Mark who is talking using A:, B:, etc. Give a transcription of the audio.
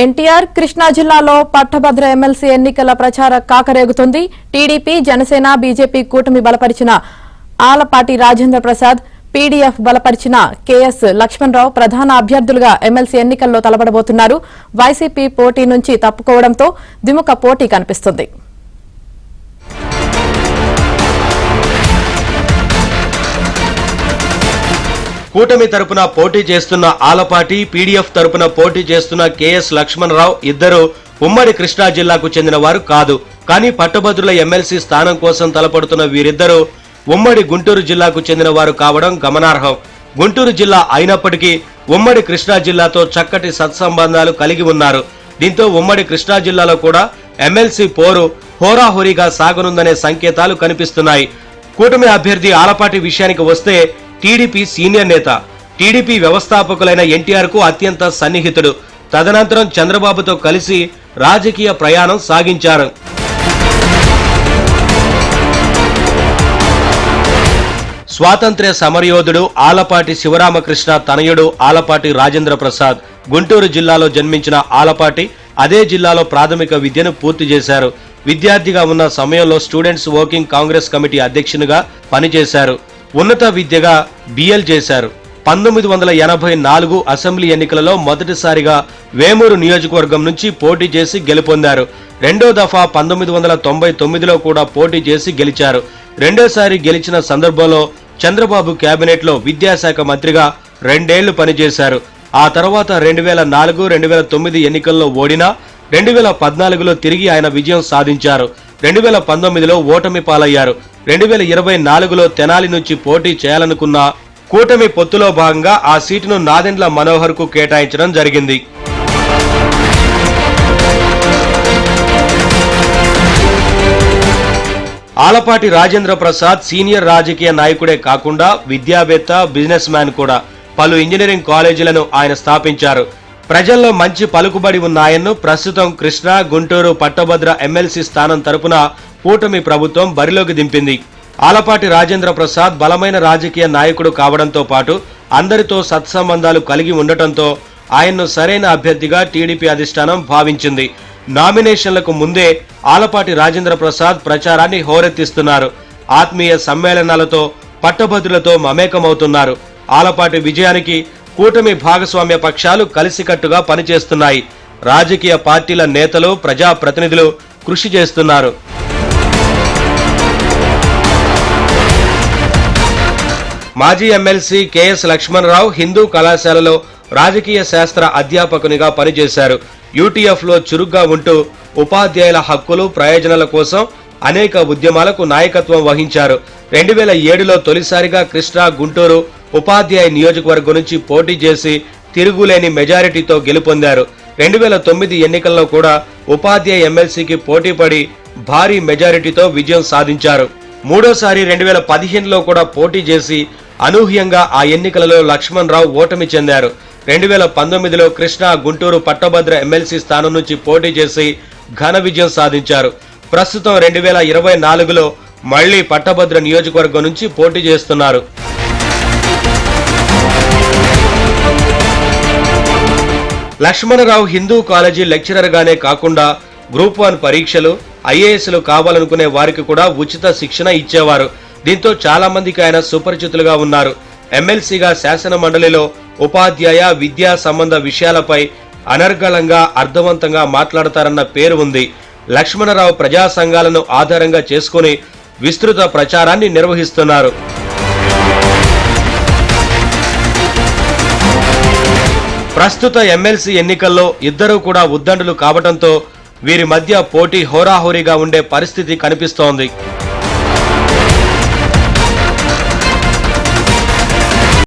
A: ఎన్టీఆర్ కృష్ణా జిల్లాలో పట్టభద్ర ఎమ్మెల్సీ ఎన్నికల ప్రచార కాకరేగుతుంది. టీడీపీ, జనసేన, బీజేపీ కూటమి బలపరిచిన ఆలపాటి రాజేంద్ర ప్రసాద్, పీడీఎఫ్ బలపరిచిన కేఎస్ లక్ష్మణరావు ప్రధాన అభ్యర్థులుగా ఎమ్మెల్సీ ఎన్నికల్లో తలపడబోతున్నారు. వైసీపీ పోటీ నుంచి తప్పుకోవడంతో ద్విముఖ పోటీ కనిపిస్తుంది.
B: కూటమి తరపున పోటీ చేస్తున్న ఆలపాటి, పీడీఎఫ్ తరపున పోటీ చేస్తున్న కేఎస్ లక్ష్మణరావు ఇద్దరు ఉమ్మడి కృష్ణా జిల్లాకు చెందిన వారు కాదు. కానీ పట్టభద్రుల ఎమ్మెల్సీ స్థానం కోసం తలపడుతున్న వీరిద్దరూ ఉమ్మడి గుంటూరు జిల్లాకు చెందిన వారు కావడం గమనార్హం. గుంటూరు జిల్లా అయినప్పటికీ ఉమ్మడి కృష్ణా జిల్లాతో చక్కటి సత్సంబంధాలు కలిగి ఉన్నారు. దీంతో ఉమ్మడి కృష్ణా జిల్లాలో కూడా ఎమ్మెల్సీ పోరు హోరాహోరీగా సాగనుందనే సంకేతాలు కనిపిస్తున్నాయి. కూటమి అభ్యర్థి ఆలపాటి విషయానికి వస్తే టీడీపీ సీనియర్ నేత, టీడీపీ వ్యవస్థాపకులైన ఎన్టీఆర్ కు అత్యంత సన్నిహితుడు. తదనంతరం చంద్రబాబుతో కలిసి రాజకీయ ప్రయాణం సాగించారు. స్వాతంత్ర్య సమరయోధుడు ఆలపాటి శివరామకృష్ణ తనయుడు ఆలపాటి రాజేంద్ర ప్రసాద్. గుంటూరు జిల్లాలో జన్మించిన ఆలపాటి అదే జిల్లాలో ప్రాథమిక విద్యను పూర్తి చేశారు. విద్యార్థిగా ఉన్న సమయంలో స్టూడెంట్స్ వర్కింగ్ కాంగ్రెస్ కమిటీ అధ్యక్షునిగా పనిచేశారు. ఉన్నత విద్యగా బిఎల్ చేశారు. 1984 అసెంబ్లీ ఎన్నికలలో మొదటిసారిగా వేమూరు నియోజకవర్గం నుంచి పోటీ చేసి గెలుపొందారు. రెండో దఫా 1999లో కూడా పోటీ చేసి గెలిచారు. రెండోసారి గెలిచిన సందర్భంలో చంద్రబాబు కేబినెట్ లో విద్యాశాఖ మంత్రిగా 2 ఏళ్లు పనిచేశారు. ఆ తర్వాత 2004, 2009 ఎన్నికల్లో ఓడినా 2014లో తిరిగి ఆయన విజయం సాధించారు. 2019లో ఓటమి పాలయ్యారు. 2024లో తెనాలి నుంచి పోటీ చేయాలనుకున్న కూటమి పొత్తులో భాగంగా ఆ సీటును నాదెండ్ల మనోహర్ కు కేటాయించడం జరిగింది. ఆలపాటి రాజేంద్ర ప్రసాద్ సీనియర్ రాజకీయ నాయకుడే కాకుండా విద్యావేత్త, బిజినెస్ మ్యాన్ కూడా. పలు ఇంజనీరింగ్ కాలేజీలను ఆయన స్థాపించారు. ప్రజల్లో మంచి పలుకుబడి ఉన్న ఆయన్ను ప్రస్తుతం కృష్ణా, గుంటూరు పట్టభద్ర ఎమ్మెల్సీ స్థానం తరపున కూటమి ప్రభుత్వం బరిలోకి దింపింది. ఆలపాటి రాజేంద్ర ప్రసాద్ బలమైన రాజకీయ నాయకుడు కావడంతో పాటు అందరితో సత్సంబంధాలు కలిగి ఉండటంతో ఆయన్ను సరైన అభ్యర్థిగా టీడీపీ అధిష్టానం భావించింది. నామినేషన్లకు ముందే ఆలపాటి రాజేంద్ర ప్రసాద్ ప్రచారాన్ని హోరెత్తిస్తున్నారు. ఆత్మీయ సమ్మేళనాలతో పట్టభద్రులతో మమేకమవుతున్నారు. ఆలపాటి విజయానికి కూటమి భాగస్వామ్య పక్షాలు కలిసికట్టుగా పనిచేస్తున్నాయి. రాజకీయ పార్టీల నేతలు, ప్రజాప్రతినిధులు కృషి చేస్తున్నారు. మాజీ ఎమ్మెల్సీ కేఎస్ లక్ష్మణరావు హిందూ కళాశాలలో రాజకీయ శాస్త్ర అధ్యాపకునిగా పనిచేశారు. యూటీఎఫ్ లో చురుగ్గా ఉంటూ ఉపాధ్యాయుల హక్కులు, ప్రయోజనాల కోసం అనేక ఉద్యమాలకు నాయకత్వం వహించారు. 2007లో తొలిసారిగా కృష్ణా, గుంటూరు ఉపాధ్యాయ నియోజకవర్గం నుంచి పోటీ చేసి తిరుగులేని మెజారిటీతో గెలుపొందారు. 2009 ఎన్నికల్లో కూడా ఉపాధ్యాయ ఎమ్మెల్సీకి పోటీపడి భారీ మెజారిటీతో విజయం సాధించారు. మూడోసారి 2015లో కూడా పోటీ చేసి అనూహ్యంగా ఆ ఎన్నికలలో లక్ష్మణరావు ఓటమి చెందారు. 2019లో కృష్ణా, గుంటూరు పట్టభద్ర ఎమ్మెల్సీ స్థానం నుంచి పోటీ చేసి ఘన విజయం సాధించారు. ప్రస్తుతం 2024లో మళ్లీ పట్టభద్ర నియోజకవర్గం నుంచి పోటీ చేస్తున్నారు. లక్ష్మణరావు హిందూ కాలేజీ లెక్చరర్ గానే కాకుండా గ్రూప్ 1 పరీక్షలు, ఐఏఎస్లు కావాలనుకునే వారికి కూడా ఉచిత శిక్షణ ఇచ్చేవారు. దీంతో చాలా మందికి ఆయన సుపరిచితులుగా ఉన్నారు. ఎమ్మెల్సీగా శాసన మండలిలో ఉపాధ్యాయ, విద్యా సంబంధ విషయాలపై అనర్గళంగా, అర్థవంతంగా మాట్లాడతారన్న పేరు ఉంది. లక్ష్మణరావు ప్రజా సంఘాలను ఆధారంగా చేసుకుని విస్తృత ప్రచారాన్ని నిర్వహిస్తున్నారు. ప్రస్తుత ఎమ్మెల్సీ ఎన్నికల్లో ఇద్దరూ కూడా ఉద్దండులు కావడంతో వీరి మధ్య పోటీ హోరాహోరీగా ఉండే పరిస్థితి కనిపిస్తోంది.